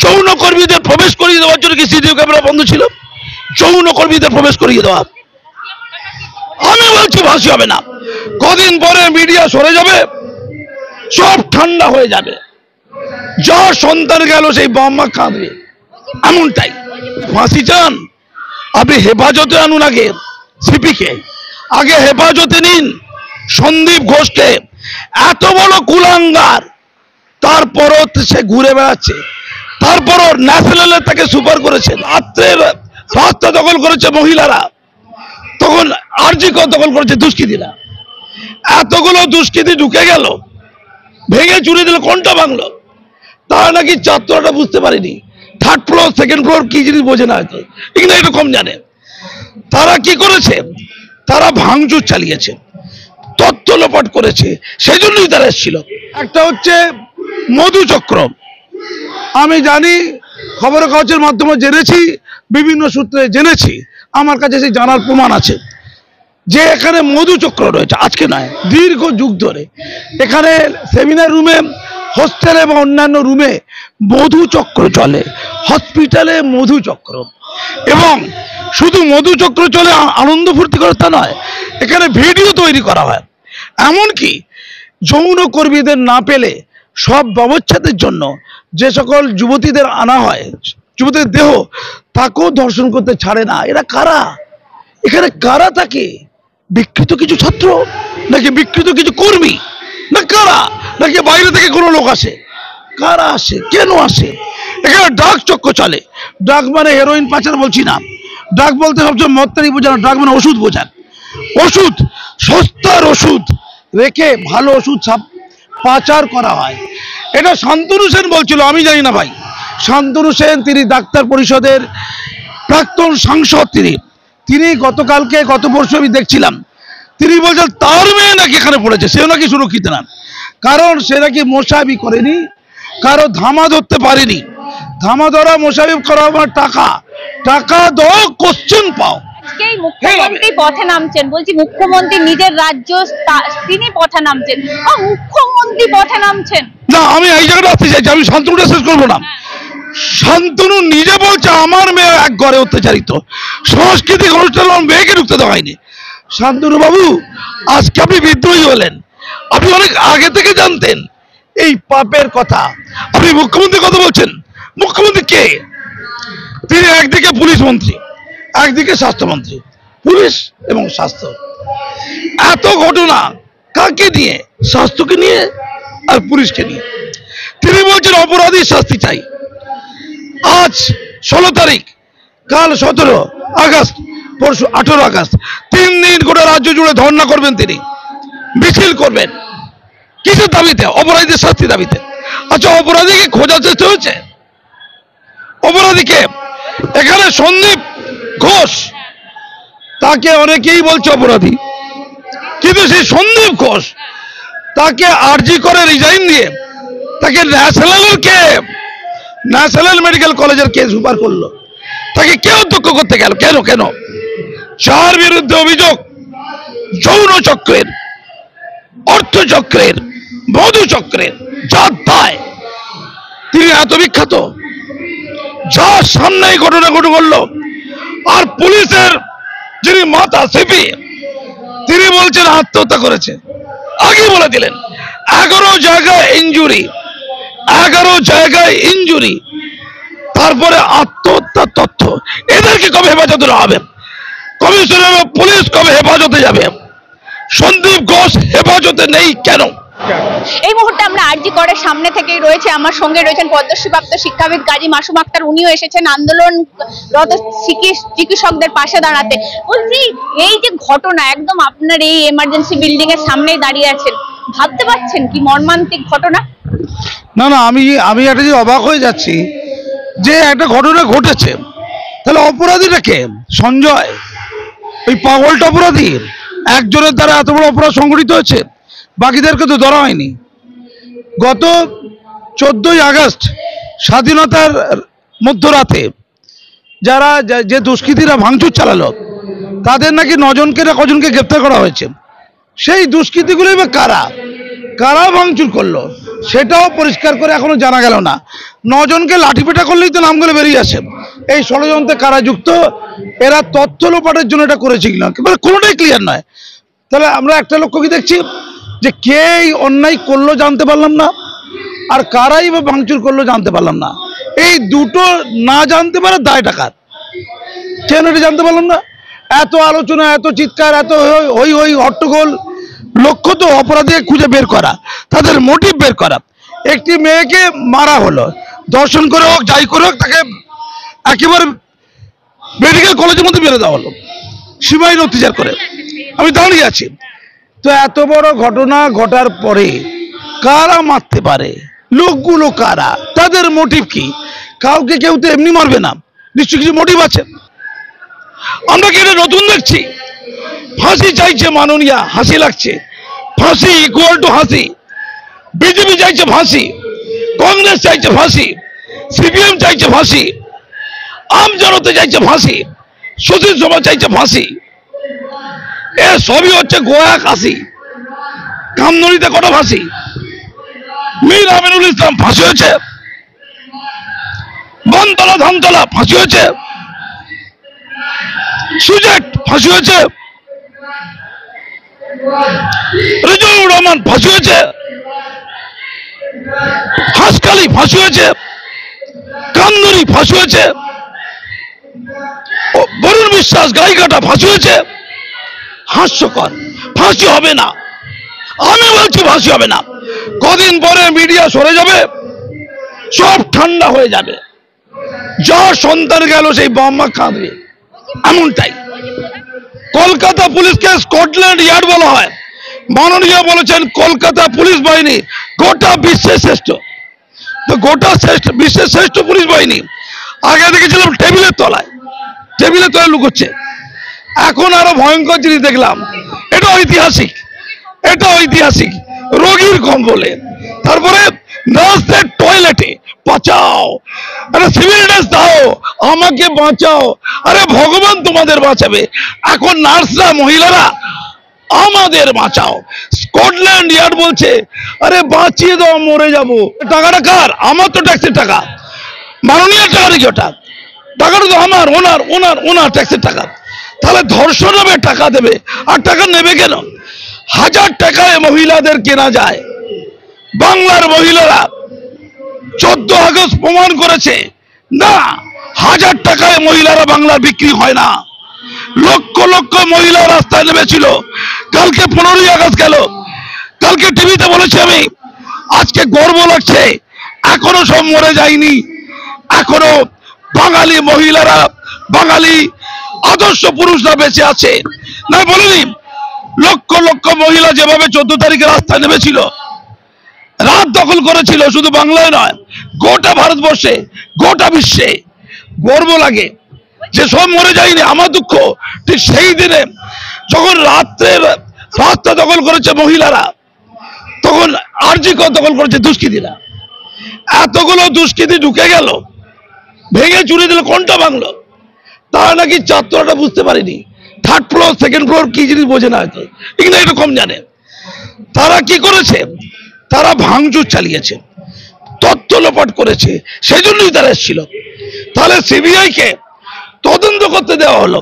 যৌনকর্মীদের প্রবেশ করিয়ে দেওয়ার জন্য কি সিসিটিভি ক্যামেরা বন্ধ ছিল? যৌনকর্মীদের প্রবেশ করিয়ে দেওয়া, আমি বলছি ফাঁসি হবে না। কদিন পরে মিডিয়া সরে যাবে, সব ঠান্ডা হয়ে যাবে। যার সন্তান গেল সেই বাম্মা কাঁদবে, এমনটাই। ফাঁসি চান আপনি হেফাজতে আনুন, আগে সিপিকে আগে হেফাজতে নিন। সন্দীপ ঘোষকে এত বড় কুলাঙ্গার, তারপরও সে ঘুরে বেড়াচ্ছে, তারপরও ন্যাশনালে তাকে সুপার করেছে। রাত্রের রাস্তা দখল করেছে মহিলারা, তখন আরজি দখল করেছে দুষ্কৃতীরা। এতগুলো দুষ্কৃতী ঢুকে গেল, ভেঙে চুরে দিল, কোনটা ভাঙলো? তারা নাকি ছাত্রটা বুঝতে পারেনি, থার্ড ফ্লোর সেকেন্ড ফ্লোর কি জিনিস বোঝে না, হয়তো এখানে একটু কম জানে। তারা কি করেছে? তারা ভাঙচুর চালিয়েছে, তথ্য লোপাট করেছে, সেই জন্যই তারা এসেছিল। একটা হচ্ছে মধুচক্র, আমি জানি, খবরের কাগজের মাধ্যমে জেনেছি, বিভিন্ন সূত্রে জেনেছি, আমার কাছে সেই জানার প্রমাণ আছে যে এখানে মধুচক্র রয়েছে। আজকে নয়, দীর্ঘ যুগ ধরে এখানে সেমিনার রুমে, হোস্টেলে এবং অন্যান্য রুমে মধুচক্র চলে, হসপিটালে মধুচক্র। এবং শুধু মধুচক্র চলে আনন্দ ফুর্তি করে তা নয়, এখানে ভিডিও তৈরি করা হয়। এমনকি যৌনকর্মীদের না পেলে সব ব্যবচ্ছেদের জন্য যে সকল যুবতীদের আনা হয়, যুবতীদের দেহ, তাকেও ধর্ষণ করতে ছাড়ে না। এরা কারা? এখানে কারা থাকে? বিকৃত কিছু ছাত্র, নাকি বিকৃত কিছু কর্মী, না কারা? নাকি বাইরে থেকে কোনো লোক আসে? কারা আসে, কেন আসে? এখানে ড্রাগ চক্র চলে। ড্রাগ মানে হেরোইন পাচার বলছি না, ড্রাগ বলতে সবসময় মত্তারি বোঝানো, ড্রাগ মানে ওষুধ বোঝান। ওষুধ, সস্তার ওষুধ রেখে ভালো ওষুধ পাচার করা হয়। এটা শান্তনু সেন বলছিল, আমি জানি না ভাই। শান্তনু সেন, তিনি ডাক্তার পরিষদের প্রাক্তন সাংসদ। তিনি গতকালকে, গত পরশু আমি দেখছিলাম, তিনি বলছেন তার মেয়ে নাকি এখানে পড়েছে, সেও নাকি সুরক্ষিত না, কারণ সে নাকি মোসাবি করেনি, কারো ধামা ধরতে পারেনি। ধামা ধরা, মোসাবি করা আমার টাকা, টাকা দাও, কোশ্চেন পাও। মুখ্যমন্ত্রী পথে নামছেন, বলছি মুখ্যমন্ত্রী নিজের রাজ্য, তিনি পথে নামছেন, মুখ্যমন্ত্রী পথে নামছেন না। আমি এই জায়গাটা আসতে চাইছি, আমি শান্তনুটা শেষ করবো না। শান্তনু নিজে বলছে আমার মেয়ে এক ঘরে অত্যাচারিত, সাংস্কৃতিক অনুষ্ঠান আমার মেয়েকে ঢুকতে দেওয়া হয়নি। শান্তনু বাবু, আজকে আপনি বিদ্রোহী হলেন, আপনি অনেক আগে থেকে জানতেন এই পাপের কথা। আপনি মুখ্যমন্ত্রীর কথা বলছেন। মুখ্যমন্ত্রী কে? তিনি একদিকে পুলিশ মন্ত্রী, একদিকে স্বাস্থ্যমন্ত্রী। পুলিশ এবং স্বাস্থ্য, এত ঘটনা কাকে নিয়ে? স্বাস্থ্যকে নিয়ে আর পুলিশকে নিয়ে। তিনি বলছেন অপরাধীর শাস্তি চাই। আজ 16 তারিখ, কাল 17 আগস্ট, পরশু 18 আগস্ট, 3 দিন গোটা রাজ্য জুড়ে ধর্ণা করবেন, তিনি মিছিল করবেন। কিসের দাবিতে? অপরাধীদের শাস্তি দাবিতে। আচ্ছা, অপরাধীকে খোঁজার চেষ্টা হয়েছে? অপরাধীকে এখানে সন্দীপ ঘোষ, তাকে অনেকেই বলছে অপরাধী, কিন্তু সেই সন্দীপ ঘোষ তাকে আরজি করে রিজাইন দিয়ে তাকে ন্যাশনাল মেডিকেল কলেজের কেস সুপার করলো, তাকে কে অধ্যক্ষ করতে গেল? কেন? কেন? যার বিরুদ্ধে অভিযোগ যৌন চক্রের, অর্থ চক্রের, মধু চক্রের, যার দায়, তিনি এত বিখ্যাত, যার সামনে এই ঘটনা ঘটল। আর পুলিশের যিনি মাথা সিপি, তিনি বলছেন আত্মহত্যা করেছে। আগে বলে দিলেন 11 জায়গায় ইনজুরি, 11 জায়গায় ইনজুরি, তারপরে আত্মহত্যার তথ্য। এদেরকে কবে হেফাজতে হবে? কমিশনার পুলিশ কবে হেফাজতে যাবে? সন্দীপ ঘোষ হেফাজতে নেই কেন? এই মুহূর্তে আমরা আরজি করের সামনে থেকেই রয়েছে, আমার সঙ্গে রয়েছেন পদ্মশ্রীপ্রাপ্ত শিক্ষাবিদ গাজী মাসুম আক্তার। উনিও এসেছেন আন্দোলনরত চিকিৎসকদের পাশে দাঁড়াতে। বলছি, এই যে ঘটনা, একদম আপনার এই এমার্জেন্সি বিল্ডিং এর সামনেই দাঁড়িয়ে আছেন, ভাবতে পারছেন কি মর্মান্তিক ঘটনা? না না, আমি একটা যে অবাক হয়ে যাচ্ছি যে একটা ঘটনা ঘটেছে, তাহলে অপরাধীটা কে? সঞ্জয়, ওই পাগলটা অপরাধী? একজনের দ্বারা এত বড় অপরাধ সংঘটিত হয়েছে, বাকিদেরকে তো ধরা হয়নি। গত 14ই আগস্ট স্বাধীনতার মধ্যরাতে যারা যে দুষ্কৃতীরা ভাঙচুর চালালো, তাদের নাকি 9 জনকে না কজনকে গ্রেপ্তার করা হয়েছে। সেই দুষ্কৃতীগুলোই বা কারা? কারা ভাঙচুর করলো? সেটাও পরিষ্কার করে এখনো জানা গেল না। 9 জনকে লাঠিপেটা করলেই তো নামগুলো বেরিয়ে আসে। এই ষড়যন্ত্রে কারা যুক্ত, এরা তথ্য লোপাটের জন্য এটা করেছে কিনা কোনোটাই ক্লিয়ার নয়। তাহলে আমরা একটা লক্ষ্য কি দেখছি যে কে এই অন্যায় করলো জানতে পারলাম না, আর কারাই বা ভাঙচুর করলো জানতে পারলাম না। এই দুটো না জানতে পারে দায় টাকার, কেন এটা জানতে পারলাম না? এত আলোচনা, এত চিৎকার, এত হই হই হট্টগোল, লক্ষ্য তো অপরাধী খুঁজে বের করা, তাদের মোটিভ বের করা। একটি মেয়েকে মারা হলো, দর্শন করে হোক যাই করে হোক, তাকে একেবারে মেডিকেল কলেজের মধ্যে বেরো দেওয়া হলো সীমাহীন অত্যাচার করে। আমি দাঁড়িয়ে আছি। তো এত বড় ঘটনা ঘটার পরে কারা মারতে পারে, লোকগুলো কারা, তাদের মোটিভ কি? কাউকে কেউ তো এমনি মারবে না, নিশ্চয়ই কিছু মোটিভ আছে। আমরা কি এটা নতুন দেখছি? ফাঁসি চাইছে মাননীয়া, হাসি লাগছে। ফাঁসি ইকুয়াল টু হাসি। বিজেপি চাইছে ফাঁসি, কংগ্রেস চাইছে ফাঁসি, সিপিএম চাইছে ফাঁসি, আম জনতা চাইছে ফাঁসি, সুশীল সমাজ চাইছে ফাঁসি। এ সবই হচ্ছে গোয়া কাশি। কামদুনিতে কত ফাঁসি? মীর আমিনুল ইসলাম ফাঁসি হয়েছে, বনতলা ধানতলা ফাঁসি হয়েছে, সুজেট ফাঁসি হয়েছে, রেজাউর রহমান ফাঁসি হয়েছে, হাসকালি ফাঁসি হয়েছে, কামদুনি ফাঁসি হয়েছে, বরুণ বিশ্বাস গাইঘাটা ফাঁসি হয়েছে। হাস্যকর। ফাঁসি হবে না, আমি বলছি ফাঁসি হবে না। কদিন পরে মিডিয়া সরে যাবে, সব ঠান্ডা হয়ে যাবে। যার সন্তান গেল সেই বাম্মা কাঁদবে, এমনটাই। কলকাতা পুলিশকে স্কটল্যান্ড ইয়ার্ড বলা হয়। মাননীয় বলেছেন কলকাতা পুলিশ বাহিনী গোটা বিশ্বের শ্রেষ্ঠ। তো গোটা বিশ্বের শ্রেষ্ঠ পুলিশ বাহিনী আগে দেখেছিলাম টেবিলের তলায় লুকোচ্ছে। এখন আরো ভয়ঙ্কর জিনিস দেখলাম। এটা ঐতিহাসিক, এটা ঐতিহাসিক। রোগীর কম্বলে, তারপরে নার্সদের টয়লেটে। বাঁচাও, আরে সিভিল ড্রেস দাও, আমাকে বাঁচাও। আরে ভগবান তোমাদের বাঁচাবে। এখন নার্সরা, মহিলারা আমাদের বাঁচাও। স্কটল্যান্ড ইয়ার্ড বলছে আরে বাঁচিয়ে দাও, মরে যাব। টাকাটা কার? আমার তো ট্যাক্সের টাকা। মাননীয় টাকা নাকি ওটা? টাকাটা তো আমার, ওনার ট্যাক্সের টাকা। তাহলে ধর্ষণ হবে, টাকা দেবে, আর টাকা নেবে কেন? 1000 টাকায় মহিলাদের কেনা যায়। বাংলার মহিলারা 14 আগস্ট প্রমাণ করেছে না, 1000 টাকায় মহিলারা বাংলার বিক্রি হয় না। লক্ষ লক্ষ মহিলা রাস্তায় নেমেছিল। কালকে 15ই আগস্ট গেল, কালকে টিভিতে বলেছি আমি। আজকে গর্ব লাগছে, এখনো সব মরে যায়নি। এখনো বাঙালি মহিলারা, বাঙালি আদর্শ পুরুষরা বেঁচে আছে। না বলিনি? লক্ষ লক্ষ মহিলা যেভাবে 14 তারিখে রাস্তায় নেমেছিল, রাত দখল করেছিল, শুধু বাংলায় নয়, গোটা ভারতবর্ষে, গোটা বিশ্বে। গর্ব লাগে যে সব মরে যায়নি। আমার দুঃখ ঠিক সেই দিনে যখন রাত্রের রাস্তা দখল করেছে মহিলারা, তখন আরজি কর দখল করেছে দুষ্কৃতীরা। এতগুলো দুষ্কৃতী ঢুকে গেল, ভেঙে চুরি দিল, কোনটা ভাঙলো? তারা নাকি ছাত্রটা বুঝতে পারেনি। 3rd ফ্লোর 2nd ফ্লোর কি জিনিস বোঝে না, হয়তো কিন্তু একটু কম জানে। তারা কি করেছে? তারা ভাঙচুর চালিয়েছে, তথ্য লোপাট করেছে, সেই জন্যই তারা এসেছিল। তাহলে সিবিআই কে তদন্ত করতে দেওয়া হলো।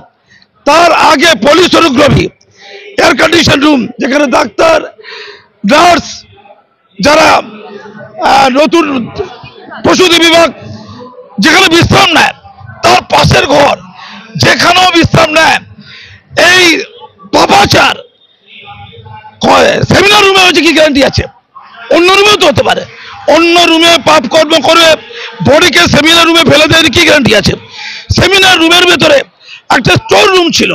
তার আগে পুলিশ অনুগ্রহী এয়ার কন্ডিশন রুম, যেখানে ডাক্তার, নার্স, যারা নতুন প্রসূতি বিভাগ যেখানে বিশ্রাম নেয়, তার পাশের ঘর যেখানেও বিশ্রাম নেয়, এই পাপাচার সেমিনার রুমে হচ্ছে কি গ্যারান্টি আছে? অন্য রুমেও তো হতে পারে। অন্য রুমে পাপ কর্ম করে বডিকে সেমিনার রুমে ফেলে দেওয়ার কি গ্যারান্টি আছে? সেমিনার রুমের ভেতরে একটা স্টোর রুম ছিল,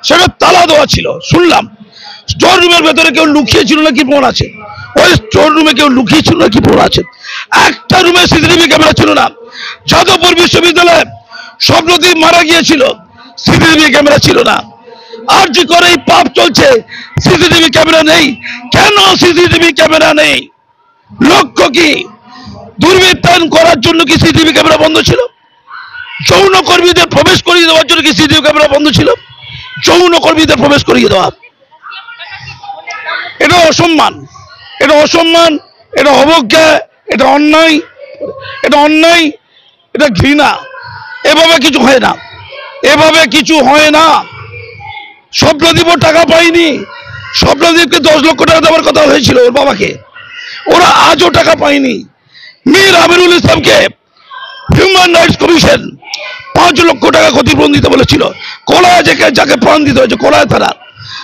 সেটা তালা দেওয়া ছিল শুনলাম। স্টোর রুমের ভেতরে কেউ লুকিয়েছিল নাকি প্রমাণ আছে? ওই স্টোর রুমে কেউ লুকিয়েছিল নাকি প্রমাণ আছে? একটা রুমে সিসিটিভি ক্যামেরা ছিল না। যাদবপুর বিশ্ববিদ্যালয়ে স্বপ্নদীপ মারা গিয়েছিল, সিসিটিভি ক্যামেরা ছিল না। আর যে করে এই পাপ চলছে, সিসিটিভি ক্যামেরা নেই কেন? সিসিটিভি ক্যামেরা নেই, লক্ষ্য কি? দুর্বৃত্তায়ন করার জন্য কি সিসিটিভি ক্যামেরা বন্ধ ছিল? যৌন কর্মীদের প্রবেশ করিয়ে দেওয়ার জন্য কি সিসিটিভি ক্যামেরা বন্ধ ছিল? যৌন কর্মীদের প্রবেশ করিয়ে দেওয়া, এটা অসম্মান, এটা অসম্মান, এটা অবজ্ঞা, এটা অন্যায়, এটা অন্যায়, এটা ঘৃণা। এভাবে কিছু হয় না, এভাবে কিছু হয় না। স্বপ্নদীপ টাকা পায়নি, স্বপ্নদীপকে 10 লক্ষ টাকা দেওয়ার কথা হয়েছিল ওর বাবাকে, ওরা আজও টাকা পায়নি। মীর আমিরুল ইসলামকে হিউম্যান রাইটস কমিশন 5 লক্ষ টাকা ক্ষতিপূরণ দিতে বলেছিল। কোলায় যাকে প্রাণ দিতে হয়েছে, কোলায় থানা,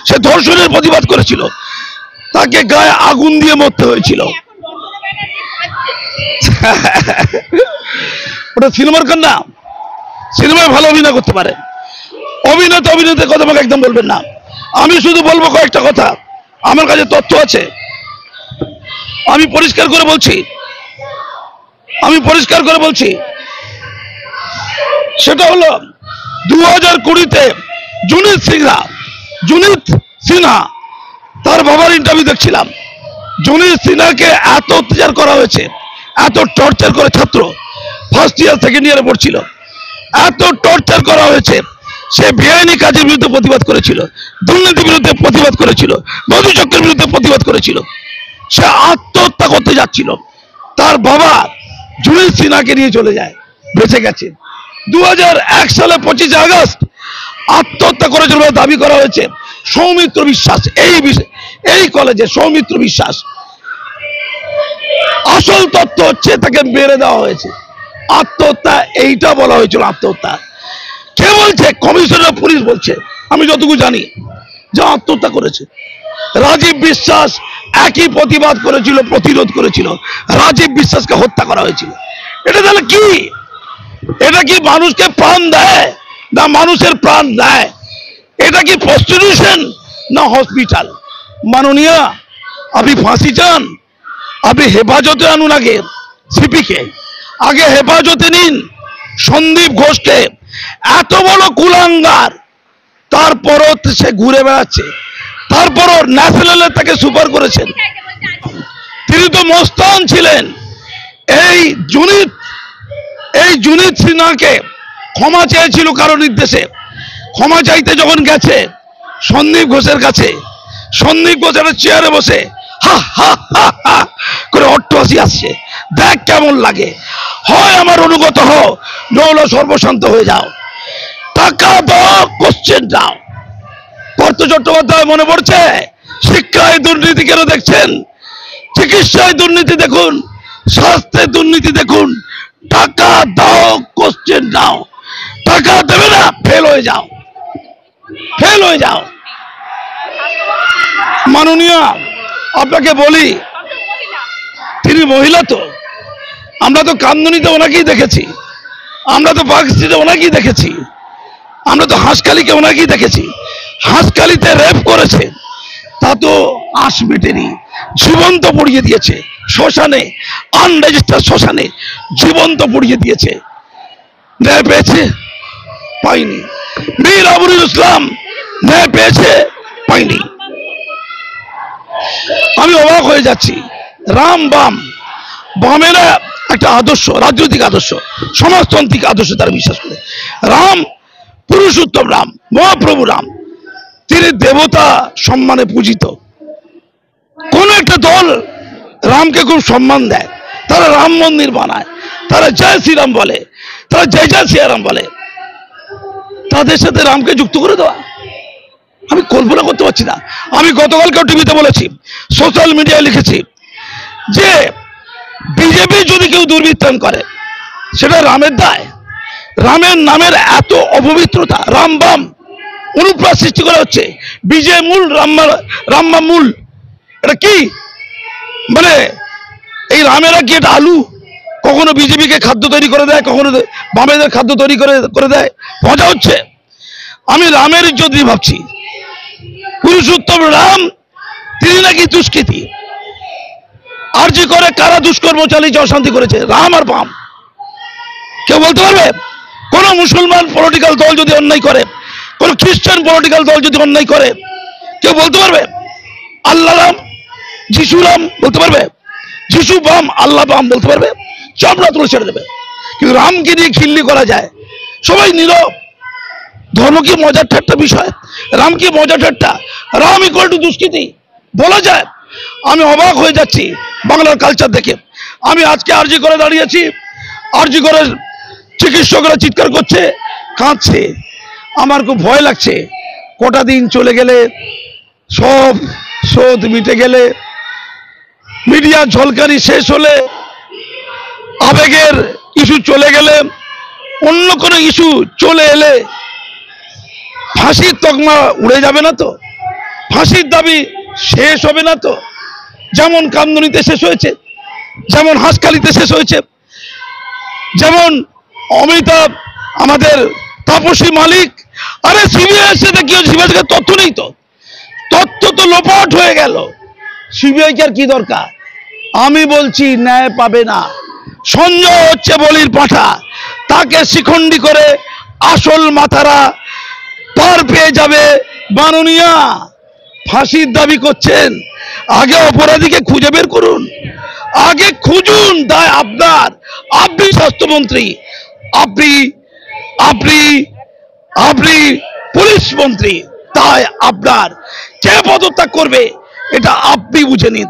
সে ধর্ষণের প্রতিবাদ করেছিল, তাকে গায়ে আগুন দিয়ে মরতে হয়েছিল। ওটা সিনেমার কন্যা, সিনেমায় ভালো অভিনয় করতে পারে, অভিনেতার কথা আমাকে একদম বলবেন না। আমি শুধু বলবো কয়েকটা কথা, আমার কাছে তথ্য আছে, আমি পরিষ্কার করে বলছি, সেটা হলো 2020-তে জুনিত সিনহা তার বাবার ইন্টারভিউ দেখছিলাম। জুনিত সিনহাকে এত অত্যাচার করা হয়েছে, এত টর্চার করে, ছাত্র ফার্স্ট ইয়ার সেকেন্ড ইয়ারে পড়ছিল, এত টর্চার করা হয়েছে। সে বেআইনি কাজের বিরুদ্ধে প্রতিবাদ করেছিল, দুর্নীতির বিরুদ্ধে প্রতিবাদ করেছিল, মধুচক্রের বিরুদ্ধে প্রতিবাদ করেছিল। সে আত্মহত্যা করতে যাচ্ছিল, তার বাবা জুনিত সিনহাকে নিয়ে চলে যায়, বেঁচে গেছে। 2001 সালে 25 আগস্ট আত্মহত্যা করেছিল বলে দাবি করা হয়েছে সৌমিত্র বিশ্বাস, এই কলেজে সৌমিত্র বিশ্বাস। আসল তথ্য হচ্ছে তাকে মেরে দেওয়া হয়েছে। আত্মহত্যা এইটা বলা হয়েছিল আত্মহত্যা। কে বলছে? কমিশনার পুলিশ বলছে, আমি যতটুকু জানি, যে আত্মহত্যা করেছে। রাজীব বিশ্বাস একই প্রতিবাদ করেছিল, প্রতিরোধ করেছিল, রাজীব বিশ্বাসকে হত্যা করা হয়েছিল। এটা তাহলে কি? এটা কি মানুষকে প্রাণ দেয় না মানুষের প্রাণ দেয়? এটা কি প্রস্টিটিউশন না হসপিটাল? মাননীয়, আপনি ফাঁসি চান, আপনি হেফাজতে আনুন, আগে সিপিকে আগে হেফাজতে নিন। সন্দীপ ঘোষকে, এত বড় কুলাঙ্গার, তারপরও সে ঘুরে বেড়াচ্ছে, তারপরও ন্যাশনালে তাকে সুপার করেছেন। তিনি তো মস্তান ছিলেন। এই জুনিত সিনহাকে ক্ষমা চেয়েছিল কারো নির্দেশে। ক্ষমা চাইতে যখন গেছে সন্দীপ ঘোষের কাছে, সন্দীপ ঘোষের চেয়ারে বসে হা হা হা হা করে অট্টহাসি আসছে। দেখ কেমন লাগে, হয় আমার অনুগত হও, নইলে সর্বশান্ত হয়ে যাও, টাকা দাও, কোশ্চেন দাও। পার্থ চট্টোপাধ্যায় মনে পড়ছে? শিক্ষায় দুর্নীতি কেন দেখছেন? চিকিৎসায় দুর্নীতি দেখুন, স্বাস্থ্যে দুর্নীতি দেখুন। টাকা দাও, কোশ্চেন দাও। টাকা দেবে না, ফেল হয়ে যাও। মাননীয়, আপনাকে বলি, তিনি মহিলা তো, আমরা তো কান্দনীতে ওনাকেই দেখেছি, আমরা তো পার্কস্ট্রিটে ওনাকেই দেখেছি, আমরা তো হাঁসখালিকে ওনাকেই দেখেছি। হাঁসখালিতে রেপ করেছে, তা তো আঁশ মেটেনি, জীবন্ত পুড়িয়ে দিয়েছে শ্মশানে, আনরেজিস্টার্ড শ্মশানে জীবন্ত পুড়িয়ে দিয়েছে। ন্যায় পেয়েছে? পাইনি। মীর আমিরুল ইসলাম ন্যায় পেয়েছে? পাইনি। আমি অবাক হয়ে যাচ্ছি। রাম বামেরা একটা আদর্শ, রাজনৈতিক আদর্শ, সমাজতান্ত্রিক আদর্শ তারা বিশ্বাস করে। রাম, পুরুষোত্তম রাম, মহাপ্রভু রাম, তিনি দেবতা সম্মানে পূজিত। কোন একটা দল রামকে খুব সম্মান দেয়, তারা রাম মন্দির বানায়, তারা জয় শ্রীরাম বলে, তারা জয় জয় শ্রীরাম বলে। তাদের সাথে রামকে যুক্ত করে দেওয়া আমি কল্পনা করতে পারছি না। আমি গতকালকেও টিভিতে বলেছি, সোশ্যাল মিডিয়ায় লিখেছি, যে বিজেপি যদি কেউ দুর্বৃত্তায়ন করে সেটা রামের দায়। রামের নামের এত অপবিত্রতা, রাম বাম অনুপ্রাস সৃষ্টি করা হচ্ছে। বিজয় মূল, রাম্মা মূল, এটা কি? মানে এই রামেরা কি এটা আলু? কখনো বিজেপিকে খাদ্য তৈরি করে দেয়, কখনো বামেদের খাদ্য তৈরি করে দেয়। মজা হচ্ছে। আমি রামের ইজ্জত ভাবছি। পুরুষোত্তম রাম, তিনি নাকি দুষ্কৃতী। আরজি করে কারা দুষ্কর্ম চালিয়েছে, অশান্তি করেছে? রাম আর বাম। কেউ বলতে পারবে? কোন মুসলমান পলিটিক্যাল দল যদি অন্যায় করে, কোন খ্রিস্টান পলিটিক্যাল দল যদি অন্যায় করে, কেউ বলতে পারবে? আল্লাহ রাম, যিশু রাম বলতে পারবে? যিশু বাম, আল্লাহ বাম বলতে পারবে? চামড়া তুলে ছেড়ে দেবে। কিন্তু রামকে নিয়ে খিল্লি করা যায়, সবাই নীরব। ধর্ম কি মজার ঠাট্টা বিষয়? রাম কি মজার ঠাট্টা? রাম ইকুয়াল টু দুষ্কৃতি বলা যায়? আমি অবাক হয়ে যাচ্ছি বাংলার কালচার দেখে। আমি আজকে আরজি করে দাঁড়িয়েছি, আরজি করে চিকিৎসকরা চিৎকার করছে, কাঁদছে। আমার খুব ভয় লাগছে, কটা দিন চলে গেলে, সব শোধ মিটে গেলে, মিডিয়ার ঝলকানি শেষ হলে, আবেগের ইস্যু চলে গেলে, অন্য কোনো ইস্যু চলে এলে ফাঁসির তকমা উড়ে যাবে না তো? ফাঁসির দাবি শেষ হবে না তো? যেমন কামদুনিতে শেষ হয়েছে, যেমন হাঁসখালিতে শেষ হয়েছে, যেমন অমিতাভ, আমাদের তাপসী মালিক। আরে সিবিআই এসে দেখি সিবিআই তথ্য নেই তো, তথ্য তো লোপাট হয়ে গেল। সিবিআই আর কি দরকার? আমি বলছি ন্যায় পাবে না। সঞ্জয় হচ্ছে বলির পাঁঠা, তাকে শিখণ্ডী করে আসল মাথারা পার পেয়ে যাবে। মাননীয়া ফাঁসির দাবি করছেন, আগে অপরাধীকে খুঁজে বের করুন, আগে খুঁজুন। দায় আপনার, আপনি স্বাস্থ্যমন্ত্রী, আপনি আপনি আপনি পুলিশ মন্ত্রী, তাই আপনার কে পদত্যাগ করবে এটা আপনি বুঝে নিন।